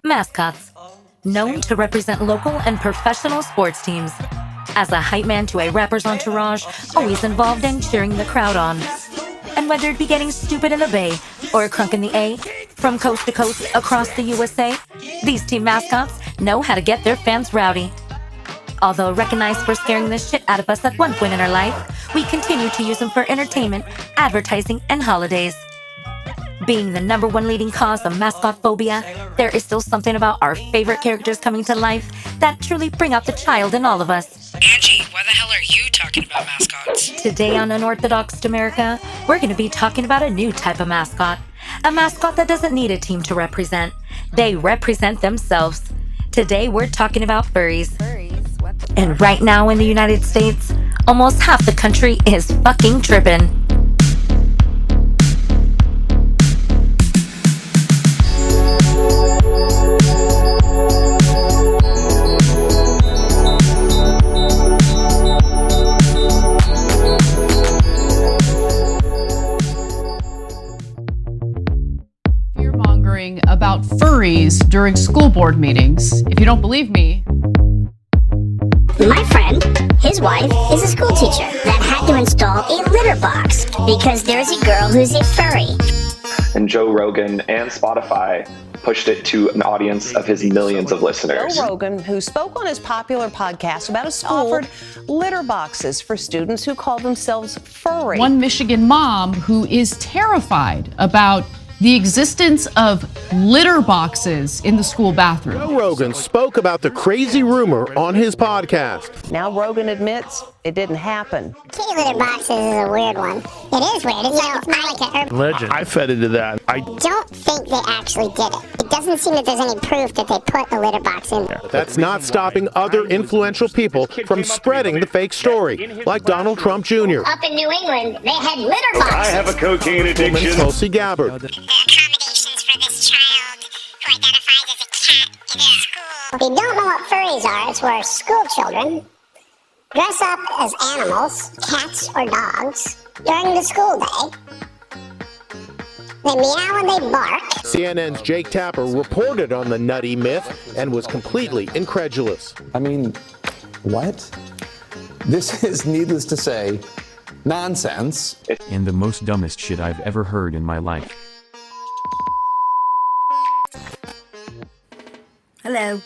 Mascots. Known to represent local and professional sports teams. As a hype man to a rapper's entourage, always involved in cheering the crowd on. And whether it be getting stupid in the Bay or crunk in the A, from coast to coast across the U.S.A, these team mascots know how to get their fans rowdy. Although recognized for scaring the shit out of us at one point in our life, we continue to use them for entertainment, advertising, and holidays. Being the #1 leading cause of mascot phobia, there is still something about our favorite characters coming to life that truly bring out the child in all of us. Angie, why the hell are you talking about mascots? Today on Unorthodox America, we're going to be talking about a new type of mascot. A mascot that doesn't need a team to represent. They represent themselves. Today we're talking about furries. And right now in the United States, almost half the country is fucking tripping. About furries during school board meetings. If you don't believe me. My friend, his wife, is a school teacher that had to install a litter box because there's a girl who's a furry. And Joe Rogan and Spotify pushed it to an audience of his millions of listeners. Joe Rogan, who spoke on his popular podcast about a school, offered litter boxes for students who call themselves furry. One Michigan mom who is terrified about the existence of litter boxes in the school bathroom. Joe Rogan spoke about the crazy rumor on his podcast. Now Rogan admits it didn't happen. Kitty litter boxes is a weird one. It is weird. It's not like an urban Legend. I fed into that. I don't think they actually did it. It doesn't seem that there's any proof that they put a litter box in there. That's not stopping other influential people from spreading the fake story, like Donald Trump Jr. Up in New England, they had litter boxes. I have a cocaine addiction. Tulsi Gabbard. The accommodations for this child who identifies as a cat in a school. If you don't know what furries are, it's where school children dress up as animals, cats or dogs, during the school day. They meow and they bark. CNN's Jake Tapper reported on the nutty myth and was completely incredulous. I mean, what? This is, needless to say, nonsense. And the most dumbest shit I've ever heard in my life. Hello.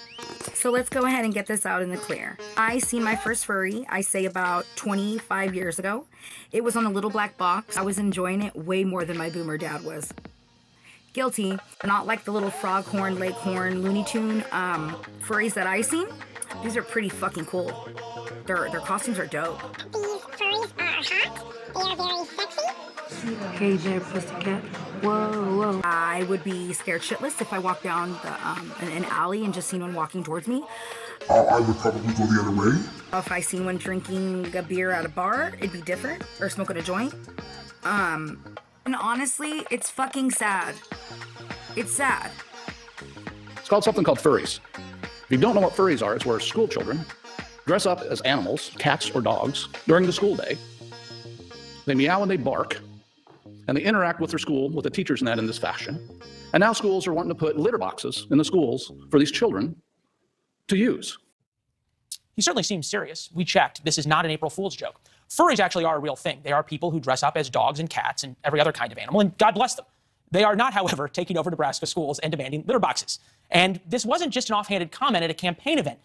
So let's go ahead and get this out in the clear. I seen my first furry, I say about 25 years ago. It was on a little black box. I was enjoying it way more than my boomer dad was. Guilty. Not like the little froghorn, leghorn, Looney Tune furries that I seen. These are pretty fucking cool. Their costumes are dope. These furries are hot. They are very sexy. Hey there, pussycat. Whoa, whoa. I would be scared shitless if I walked down an alley and just seen one walking towards me. I would probably go the other way. If I seen one drinking a beer at a bar, it'd be different. Or smoking a joint. And honestly, it's fucking sad. It's sad. It's called something called furries. If you don't know what furries are, it's where school children dress up as animals, cats or dogs, during the school day. They meow and they bark, and they interact with their school, with the teachers and that in this fashion. And now schools are wanting to put litter boxes in the schools for these children to use. He certainly seems serious. We checked. This is not an April Fool's joke. Furries actually are a real thing. They are people who dress up as dogs and cats and every other kind of animal, and God bless them. They are not, however, taking over Nebraska schools and demanding litter boxes. And this wasn't just an offhanded comment at a campaign event.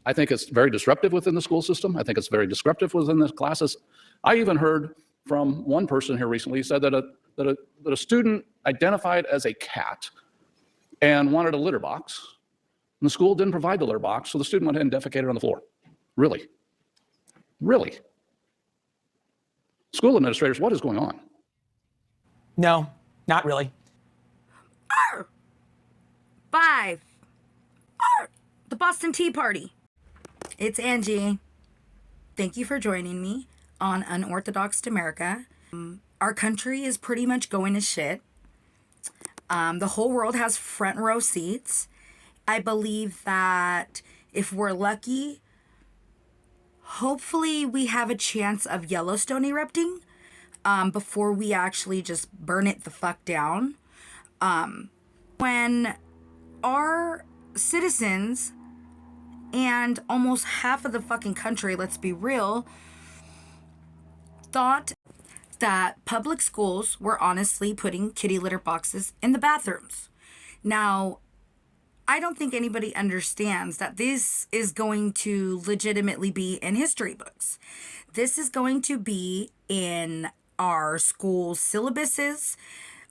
I think it's very disruptive within the school system. I think it's very disruptive within the classes. I even heard from one person here recently said that a student identified as a cat and wanted a litter box, and the school didn't provide the litter box, so the student went ahead and defecated on the floor. Really? Really? School administrators, what is going on? No, not really. Arr! 5. Arr! The Boston Tea Party. It's Angie. Thank you for joining me on Unorthodox America. Our country is pretty much going to shit. The whole world has front row seats. I believe that if we're lucky, hopefully we have a chance of Yellowstone erupting before we actually just burn it the fuck down. when our citizens and almost half of the fucking country, let's be real, thought that public schools were honestly putting kitty litter boxes in the bathrooms. Now, I don't think anybody understands that this is going to legitimately be in history books. This is going to be in our school syllabuses.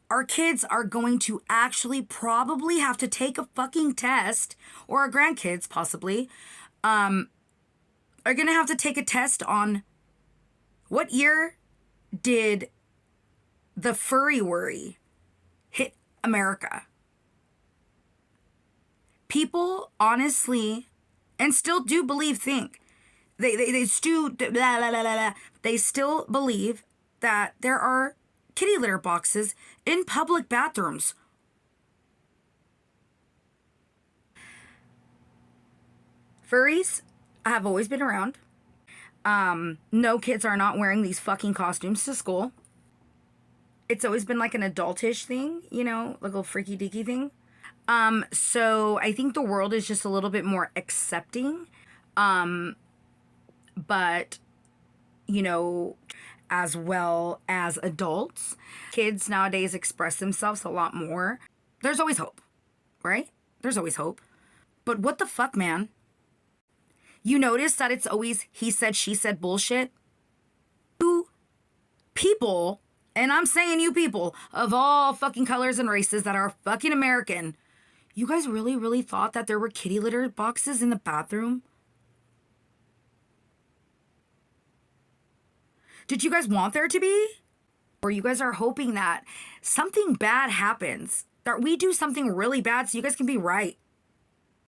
Our kids are going to actually probably have to take a fucking test, or our grandkids possibly, are going to have to take a test on what year did the Furry Worry hit America. People honestly, and still do think, they still believe that there are kitty litter boxes in public bathrooms. Furries have always been around. No, kids are not wearing these fucking costumes to school. It's always been like an adultish thing, you know, like a little freaky deaky thing. So I think the world is just a little bit more accepting. But, you know, as well as adults, kids nowadays express themselves a lot more. There's always hope, right? There's always hope. But what the fuck, man? You notice that it's always he said, she said bullshit? You people, and I'm saying you people of all fucking colors and races that are fucking American, you guys really thought that there were kitty litter boxes in the bathroom? Did you guys want there to be? Or you guys are hoping that something bad happens, that we do something really bad so you guys can be right?